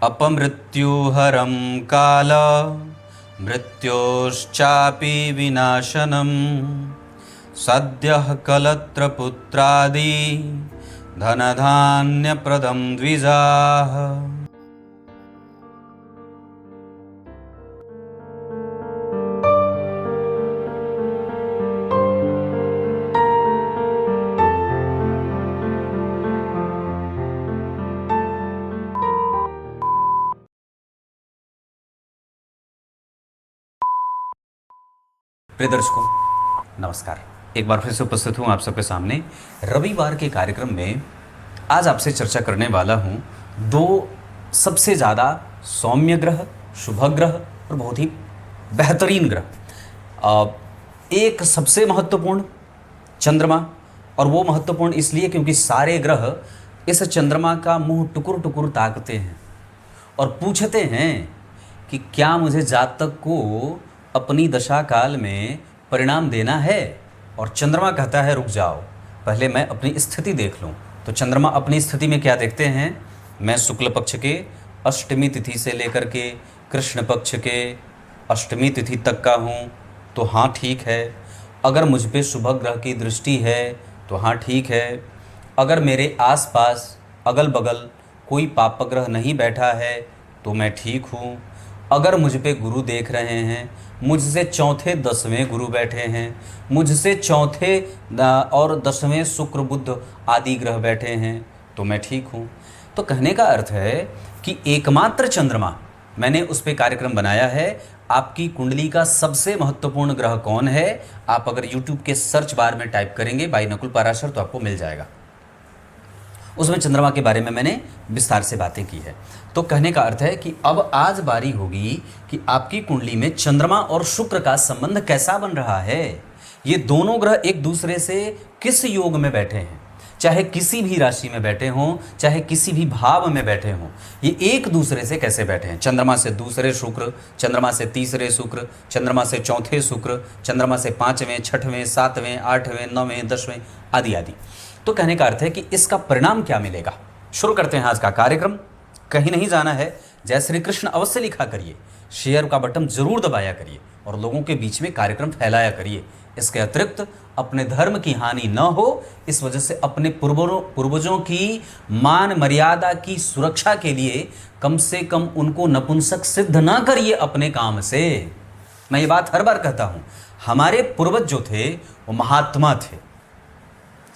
अपमृत्युहरं काल मृत्योश्चापि विनाशनम् सद्यः कलत्रपुत्रादि धनधान्यप्रदं द्विजाः। प्रिय दर्शकों नमस्कार, एक बार फिर से उपस्थित हूँ आप सबके सामने रविवार के कार्यक्रम में। आज आपसे चर्चा करने वाला हूँ दो सबसे ज़्यादा सौम्य ग्रह, शुभ ग्रह और बहुत ही बेहतरीन ग्रह। एक सबसे महत्वपूर्ण चंद्रमा, और वो महत्वपूर्ण इसलिए क्योंकि सारे ग्रह इस चंद्रमा का मुंह टुकुर टुकुर ताकते हैं और पूछते हैं कि क्या मुझे जातक को अपनी दशा काल में परिणाम देना है। और चंद्रमा कहता है रुक जाओ, पहले मैं अपनी स्थिति देख लूं। तो चंद्रमा अपनी स्थिति में क्या देखते हैं, मैं शुक्ल पक्ष के अष्टमी तिथि से लेकर के कृष्ण पक्ष के अष्टमी तिथि तक का हूं, तो हाँ ठीक है। अगर मुझ पे शुभ ग्रह की दृष्टि है तो हाँ ठीक है। अगर मेरे आसपास अगल बगल कोई पाप ग्रह नहीं बैठा है तो मैं ठीक हूँ। अगर मुझ पे गुरु देख रहे हैं, मुझसे चौथे 10वें गुरु बैठे हैं, मुझसे चौथे और 10वें शुक्र बुध आदि ग्रह बैठे हैं तो मैं ठीक हूँ। तो कहने का अर्थ है कि एकमात्र चंद्रमा, मैंने उस पर कार्यक्रम बनाया है, आपकी कुंडली का सबसे महत्वपूर्ण ग्रह कौन है। आप अगर YouTube के सर्च बार में टाइप करेंगे बाई नकुल पाराशर तो आपको मिल जाएगा। उसमें चंद्रमा के बारे में मैंने विस्तार से बातें की है। तो कहने का अर्थ है कि अब आज बारी होगी कि आपकी कुंडली में चंद्रमा और शुक्र का संबंध कैसा बन रहा है। ये दोनों ग्रह एक दूसरे से किस योग में बैठे हैं, चाहे किसी भी राशि में बैठे हों, चाहे किसी भी भाव में बैठे हों, ये एक दूसरे से कैसे बैठे हैं। चंद्रमा से दूसरे शुक्र, चंद्रमा से तीसरे शुक्र, चंद्रमा से चौथे शुक्र, चंद्रमा से 5वें, 6वें, 7वें, 8वें, 9वें, 10वें आदि आदि। तो कहने का अर्थ है कि इसका परिणाम क्या मिलेगा। शुरू करते हैं आज का कार्यक्रम। कहीं नहीं जाना है, जय श्री कृष्ण अवश्य लिखा करिए, शेयर का बटन जरूर दबाया करिए और लोगों के बीच में कार्यक्रम फैलाया करिए। इसके अतिरिक्त अपने धर्म की हानि न हो, इस वजह से अपने पूर्वजों की मान मर्यादा की सुरक्षा के लिए कम से कम उनको नपुंसक सिद्ध न करिए अपने काम से। मैं ये बात हर बार कहता हूँ, हमारे पूर्वज जो थे वो महात्मा थे,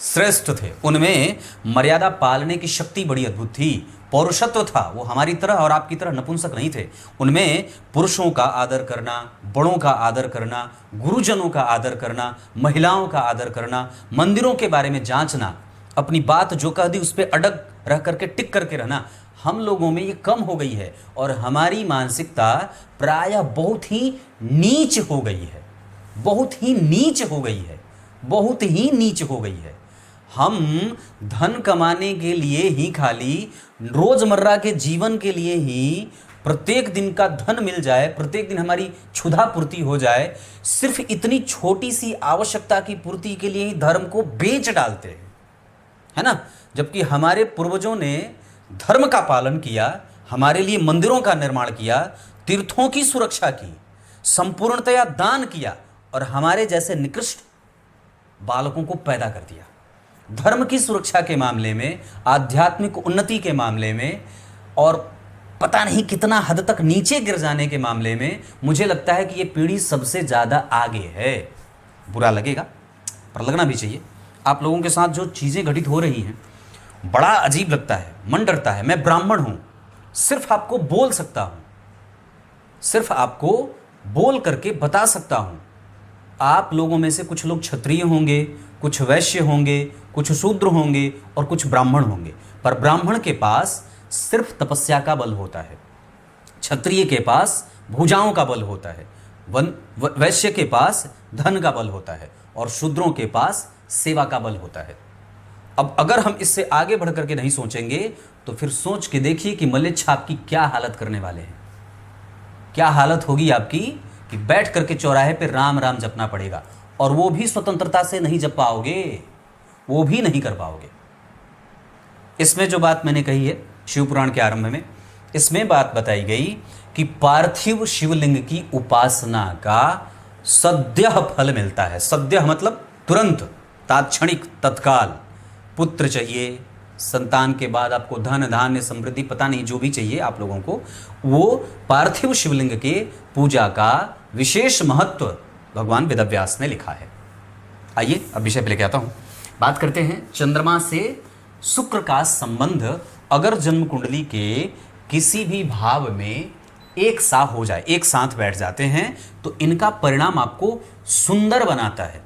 श्रेष्ठ थे, उनमें मर्यादा पालने की शक्ति बड़ी अद्भुत थी, पौरुषत्व था। वो हमारी तरह और आपकी तरह नपुंसक नहीं थे। उनमें पुरुषों का आदर करना, बड़ों का आदर करना, गुरुजनों का आदर करना, महिलाओं का आदर करना, मंदिरों के बारे में जांचना, अपनी बात जो कह दी उस पर अड़ग रह करके टिक करके रहना, हम लोगों में ये कम हो गई है। और हमारी मानसिकता प्रायः बहुत ही नीच हो गई है, बहुत ही नीच हो गई है, बहुत ही नीच हो गई है। हम धन कमाने के लिए ही, खाली रोजमर्रा के जीवन के लिए ही, प्रत्येक दिन का धन मिल जाए, प्रत्येक दिन हमारी क्षुधा पूर्ति हो जाए, सिर्फ इतनी छोटी सी आवश्यकता की पूर्ति के लिए ही धर्म को बेच डालते हैं, है ना। जबकि हमारे पूर्वजों ने धर्म का पालन किया, हमारे लिए मंदिरों का निर्माण किया, तीर्थों की सुरक्षा की, संपूर्णतया दान किया और हमारे जैसे निकृष्ट बालकों को पैदा कर दिया। धर्म की सुरक्षा के मामले में, आध्यात्मिक उन्नति के मामले में और पता नहीं कितना हद तक नीचे गिर जाने के मामले में मुझे लगता है कि ये पीढ़ी सबसे ज़्यादा आगे है। बुरा लगेगा पर लगना भी चाहिए। आप लोगों के साथ जो चीज़ें घटित हो रही हैं बड़ा अजीब लगता है, मन डरता है। मैं ब्राह्मण हूँ, सिर्फ आपको बोल सकता हूँ, सिर्फ आपको बोल करके बता सकता हूँ। आप लोगों में से कुछ लोग क्षत्रिय होंगे, कुछ वैश्य होंगे, कुछ शूद्र होंगे और कुछ ब्राह्मण होंगे। पर ब्राह्मण के पास सिर्फ तपस्या का बल होता है, क्षत्रिय के पास भुजाओं का बल होता है, वैश्य के पास धन का बल होता है और शूद्रों के पास सेवा का बल होता है। अब अगर हम इससे आगे बढ़ करके नहीं सोचेंगे तो फिर सोच के देखिए कि मलेच्छ आपकी क्या हालत करने वाले हैं। क्या हालत होगी आपकी कि बैठ करके चौराहे पे राम राम जपना पड़ेगा, और वो भी स्वतंत्रता से नहीं जप पाओगे, वो भी नहीं कर पाओगे। इसमें जो बात मैंने कही है शिव पुराण के आरंभ में इसमें बात बताई गई कि पार्थिव शिवलिंग की उपासना का सद्यः फल मिलता है। सद्यः मतलब तुरंत, तात्क्षणिक, तत्काल। पुत्र चाहिए, संतान के बाद आपको धन धान्य समृद्धि, पता नहीं जो भी चाहिए आप लोगों को, वो पार्थिव शिवलिंग के पूजा का विशेष महत्व भगवान वेदव्यास ने लिखा है। आइए अब विषय पे लेके आता हूं। बात करते हैं चंद्रमा से शुक्र का संबंध अगर जन्म कुंडली के किसी भी भाव में एक सा हो जाए, एक साथ बैठ जाते हैं, तो इनका परिणाम आपको सुंदर बनाता है।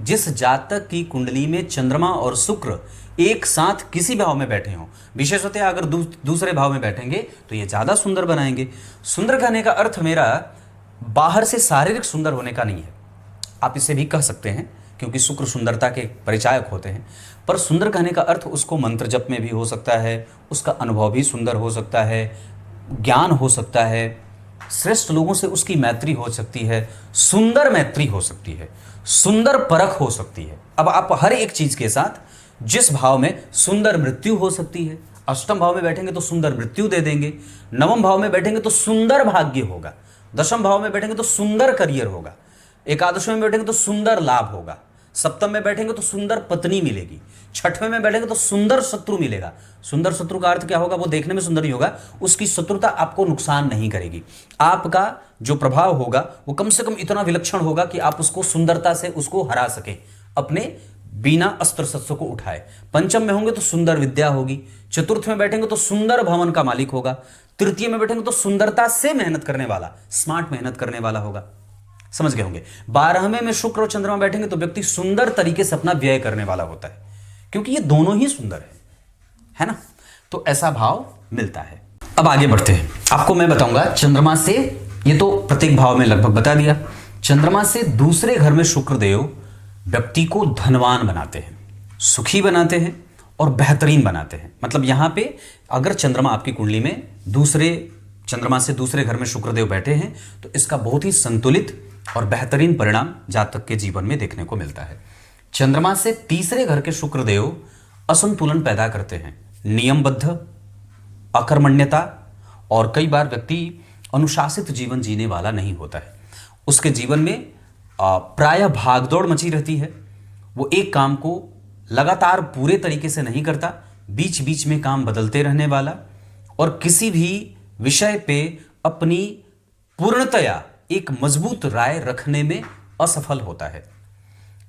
जिस जातक की कुंडली में चंद्रमा और शुक्र एक साथ किसी भाव में बैठे हों, विशेषतः अगर दूसरे भाव में बैठेंगे तो ये ज्यादा सुंदर बनाएंगे। सुंदर कहने का अर्थ मेरा बाहर से शारीरिक सुंदर होने का नहीं है, आप इसे भी कह सकते हैं क्योंकि शुक्र सुंदरता के परिचायक होते हैं, पर सुंदर कहने का अर्थ उसको मंत्र जप में भी हो सकता है, उसका अनुभव भी सुंदर हो सकता है, ज्ञान हो सकता है, श्रेष्ठ लोगों से उसकी मैत्री हो सकती है, सुंदर मैत्री हो सकती है, सुंदर परख हो सकती है। अब आप हर एक चीज के साथ, जिस भाव में सुंदर मृत्यु हो सकती है, अष्टम भाव में बैठेंगे तो सुंदर मृत्यु दे देंगे, नवम भाव में बैठेंगे तो सुंदर भाग्य होगा, दशम भाव में बैठेंगे तो सुंदर करियर होगा, एकादश में बैठेंगे तो सुंदर लाभ होगा, सप्तम में बैठेंगे तो सुंदर पत्नी मिलेगी, छठवें में बैठेंगे तो सुंदर शत्रु मिलेगा। सुंदर शत्रु का अर्थ क्या होगा? वो देखने में सुंदर ही होगा, उसकी शत्रुता आपको नुकसान नहीं करेगी। आपका जो प्रभाव होगा वो कम से कम इतना विलक्षण होगा कि आप उसको सुंदरता से उसको हरा सके, अपने बिना अस्त्र शस्त्र को उठाए। पंचम में होंगे तो सुंदर विद्या होगी, चतुर्थ में बैठेंगे तो सुंदर भवन का मालिक होगा, तृतीय में बैठेंगे तो सुंदरता से मेहनत करने वाला, स्मार्ट मेहनत करने वाला होगा। समझ गए होंगे। 12वें में शुक्र और चंद्रमा बैठेंगे तो व्यक्ति सुंदर तरीके से अपना व्यय करने वाला होता है, क्योंकि ये दोनों ही सुंदर है ना। तो ऐसा भाव मिलता है। अब आगे बढ़ते हैं, आपको मैं बताऊंगा चंद्रमा से, ये तो प्रत्येक भाव में लगभग बता दिया। चंद्रमा से दूसरे घर में शुक्र देव व्यक्ति को धनवान बनाते हैं, सुखी बनाते हैं और बेहतरीन बनाते हैं। मतलब यहां पे अगर चंद्रमा आपकी कुंडली में चंद्रमा से दूसरे घर में शुक्रदेव बैठे हैं तो इसका बहुत ही संतुलित और बेहतरीन परिणाम जातक के जीवन में देखने को मिलता है। चंद्रमा से तीसरे घर के शुक्रदेव असंतुलन पैदा करते हैं, नियमबद्ध, अकर्मण्यता, और कई बार व्यक्ति अनुशासित जीवन जीने वाला नहीं होता है। उसके जीवन में प्रायः भागदौड़ मची रहती है, वो एक काम को लगातार पूरे तरीके से नहीं करता, बीच बीच में काम बदलते रहने वाला, और किसी भी विषय पे अपनी पूर्णतया एक मजबूत राय रखने में असफल होता है।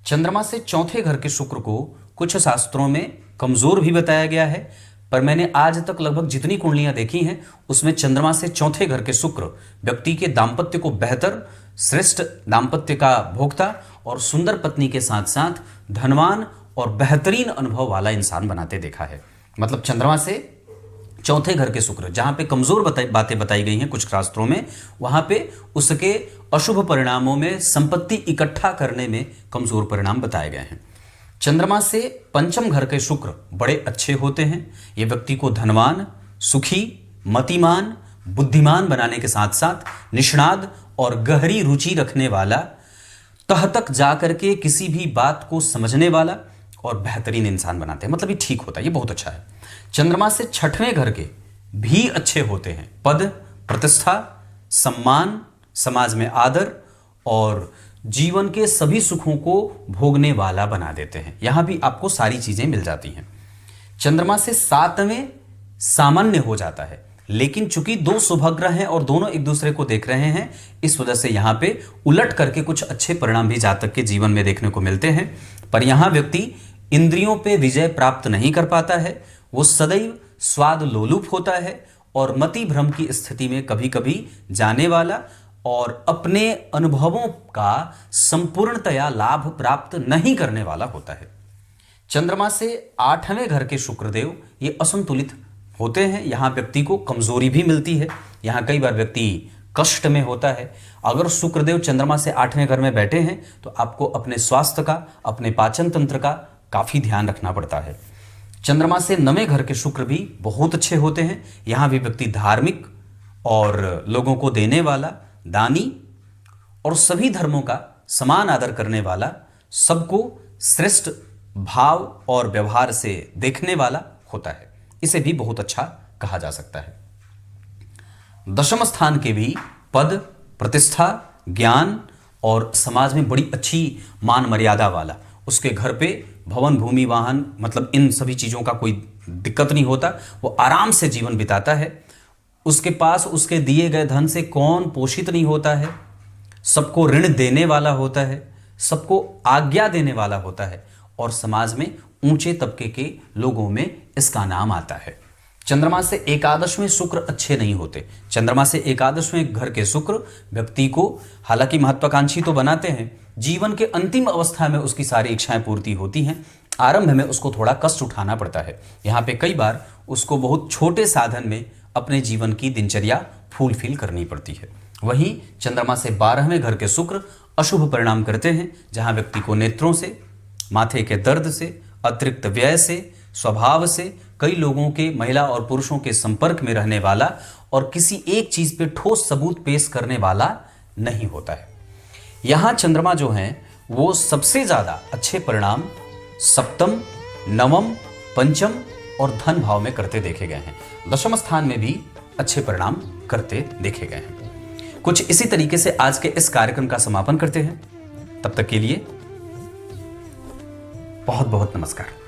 चंद्रमा से चौथे घर के शुक्र को कुछ शास्त्रों में कमजोर भी बताया गया है, पर मैंने आज तक लगभग जितनी कुंडलियां देखी हैं उसमें चंद्रमा से चौथे घर के शुक्र व्यक्ति के दाम्पत्य को बेहतर, श्रेष्ठ दाम्पत्य का भोक्ता और सुंदर पत्नी के साथ साथ धनवान और बेहतरीन अनुभव वाला इंसान बनाते देखा है। मतलब चंद्रमा से चौथे घर के शुक्र, जहां पे कमजोर बातें बताई गई हैं कुछ शास्त्रों में, वहां पे उसके अशुभ परिणामों में संपत्ति इकट्ठा करने में कमजोर परिणाम बताए गए हैं। चंद्रमा से पंचम घर के शुक्र बड़े अच्छे होते हैं, ये व्यक्ति को धनवान, सुखी, मतिमान, बुद्धिमान बनाने के साथ साथ निष्णात और गहरी रुचि रखने वाला, तह तक जाकर के किसी भी बात को समझने वाला और बेहतरीन इंसान बनाते हैं। मतलब ये ठीक होता है, ये बहुत अच्छा है। चंद्रमा से छठवें घर के भी अच्छे होते हैं, पद, प्रतिष्ठा, सम्मान, समाज में आदर और जीवन के सभी सुखों को भोगने वाला बना देते हैं। यहां भी आपको सारी चीजें मिल जाती हैं। चंद्रमा से सातवें सामान्य हो जाता है, लेकिन चूंकि दो शुभग्रह हैं और दोनों एक दूसरे को देख रहे हैं, इस वजह से यहां पे उलट करके कुछ अच्छे परिणाम भी जातक के जीवन में देखने को मिलते हैं। पर यहां व्यक्ति इंद्रियों पे विजय प्राप्त नहीं कर पाता है, वो सदैव स्वाद लोलुप होता है और मति भ्रम की स्थिति में कभी कभी जाने वाला और अपने अनुभवों का संपूर्णतया लाभ प्राप्त नहीं करने वाला होता है। चंद्रमा से आठवें घर के शुक्रदेव ये असंतुलित होते हैं, यहां व्यक्ति को कमजोरी भी मिलती है, यहां कई बार व्यक्ति कष्ट में होता है। अगर शुक्रदेव चंद्रमा से आठवें घर में बैठे हैं तो आपको अपने स्वास्थ्य का, अपने पाचन तंत्र का काफी ध्यान रखना पड़ता है। चंद्रमा से नवें घर के शुक्र भी बहुत अच्छे होते हैं, यहां भी व्यक्ति धार्मिक और लोगों को देने वाला, दानी और सभी धर्मों का समान आदर करने वाला, सबको श्रेष्ठ भाव और व्यवहार से देखने वाला होता है। इसे भी बहुत अच्छा कहा जा सकता है। दशम स्थान के भी पद, प्रतिष्ठा, ज्ञान और समाज में बड़ी अच्छी मान मर्यादा वाला, उसके घर पे भवन, भूमि, वाहन, मतलब इन सभी चीज़ों का कोई दिक्कत नहीं होता, वो आराम से जीवन बिताता है। उसके पास उसके दिए गए धन से कौन पोषित नहीं होता है, सबको ऋण देने वाला होता है, सबको आज्ञा देने वाला होता है और समाज में ऊंचे तबके के लोगों में इसका नाम आता है। चंद्रमा से एकादश में शुक्र अच्छे नहीं होते। चंद्रमा से एकादश में घर के शुक्र व्यक्ति को हालांकि महत्वाकांक्षी तो बनाते हैं, जीवन के अंतिम अवस्था में उसकी सारी इच्छाएं पूर्ति होती हैं, आरंभ में उसको थोड़ा कष्ट उठाना पड़ता है। यहाँ पे कई बार उसको बहुत छोटे साधन में अपने जीवन की दिनचर्या फुलफिल करनी पड़ती है। वहीं चंद्रमा से 12वें घर के शुक्र अशुभ परिणाम करते हैं, जहां व्यक्ति को नेत्रों से, माथे के दर्द से, अतिरिक्त व्यय से, स्वभाव से, कई लोगों के, महिला और पुरुषों के संपर्क में रहने वाला और किसी एक चीज पे ठोस सबूत पेश करने वाला नहीं होता है। यहां चंद्रमा जो है वो सबसे ज्यादा अच्छे परिणाम सप्तम, नवम, पंचम और धन भाव में करते देखे गए हैं। दशम स्थान में भी अच्छे परिणाम करते देखे गए हैं। कुछ इसी तरीके से आज के इस कार्यक्रम का समापन करते हैं। तब तक के लिए बहुत बहुत नमस्कार।